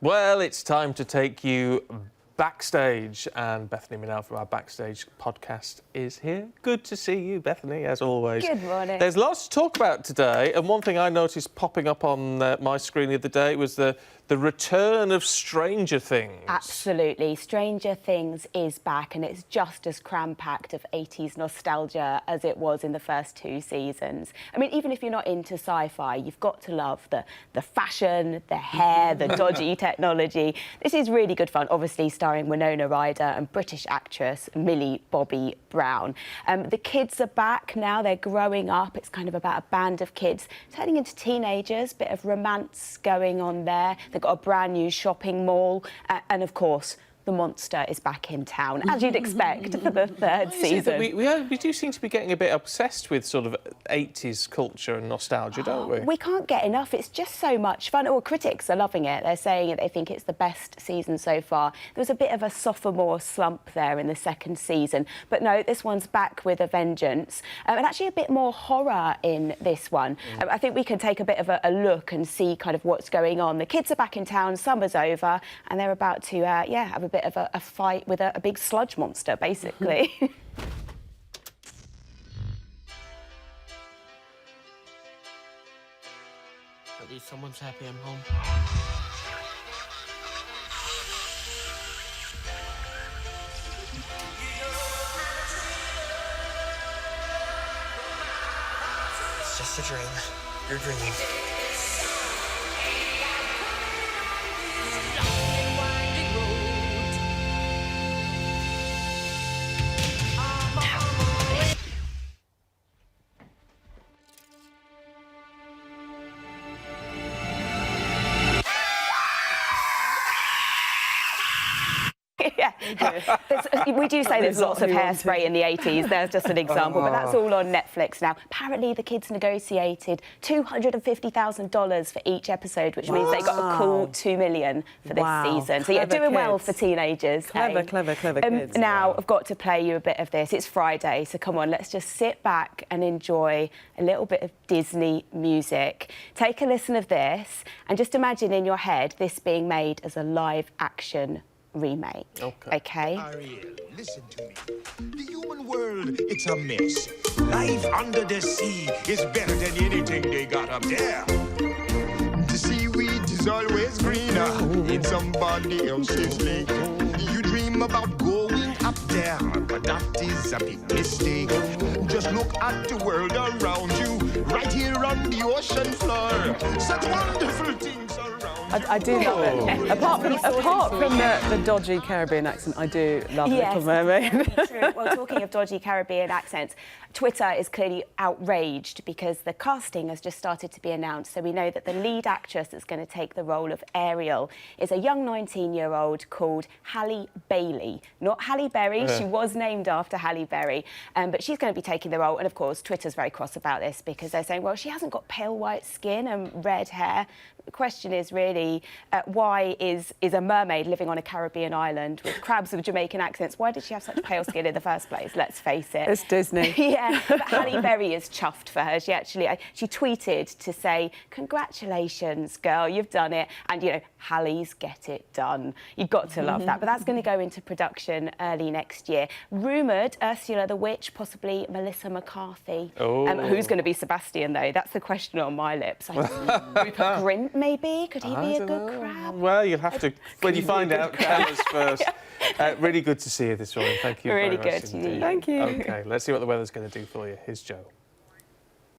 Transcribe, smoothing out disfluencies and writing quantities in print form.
Well, it's time to take you backstage, and Bethany Minell from our Backstage podcast is here. Good to see you, Bethany, as always. Good morning. There's lots to talk about today, and one thing I noticed popping up on my screen the other day was the return of Stranger Things. Absolutely. Stranger Things is back, and it's just as cram-packed of 80s nostalgia as it was in the first two seasons. I mean, even if you're not into sci-fi, you've got to love the fashion, the hair, the dodgy technology. This is really good fun, obviously starring Winona Ryder and British actress Millie Bobby Brown. The kids are back now. They're growing up. It's kind of about a band of kids turning into teenagers, bit of romance going on there. They've got a brand new shopping mall, and of course, the monster is back in town, as you'd expect for the third season. We do seem to be getting a bit obsessed with sort of 80s culture and nostalgia, don't we? We can't get enough. It's just so much fun. Well, critics are loving it. They're saying that they think it's the best season so far. There was a bit of a sophomore slump there in the second season, but no, this one's back with a vengeance. And actually a bit more horror in this one. I think we can take a bit of a look and see kind of what's going on. The kids are back in town, summer's over, and they're about to, have a bit of a fight with a big sludge monster, basically. At least someone's happy I'm home. It's just a dream. You're dreaming. Yeah, we do say there's lots of hairspray in the 80s. There's just an example, but that's all on Netflix now. Apparently, the kids negotiated $250,000 for each episode, which means they got a cool $2 million for this season. So yeah, doing well for teenagers. Clever kids. Now, I've got to play you a bit of this. It's Friday, so come on, let's just sit back and enjoy a little bit of Disney music. Take a listen of this, and just imagine in your head this being made as a live-action remake. Okay? Ariel, listen to me. The human world, it's a mess. Life under the sea is better than anything they got up there. The seaweed is always greener in somebody else's lake. You dream about going up there, but that is a big mistake. Just look at the world around you, right here on the ocean floor. Such wonderful things around. I do love it. Apart from the dodgy Caribbean accent, I do love Little Mermaid. True. Well, talking of dodgy Caribbean accents, Twitter is clearly outraged because the casting has just started to be announced. So we know that the lead actress that's going to take the role of Ariel is a young 19-year-old called Halle Bailey. Not Halle Berry. She was named after Halle Berry. But she's going to be taking the role. And, of course, Twitter's very cross about this because they're saying, well, she hasn't got pale white skin and red hair. The question is really, why is a mermaid living on a Caribbean island with crabs with Jamaican accents? Why did she have such pale skin in the first place? Let's face it. It's Disney. Yeah, but Halle Berry is chuffed for her. She tweeted to say, congratulations, girl, you've done it. And, you know, Halle's get it done. You've got to love that. But that's going to go into production early next year. Rumoured Ursula the Witch, possibly Melissa McCarthy. Who's going to be Sebastian, though? That's the question on my lips. Rupert Grint, maybe? Could he be a good crab? Well, you'll have to, when you find out, tell us first. Really good to see you this morning. Thank you very much indeed. Thank you. OK, let's see what the weather's going to do for you. Here's Joe.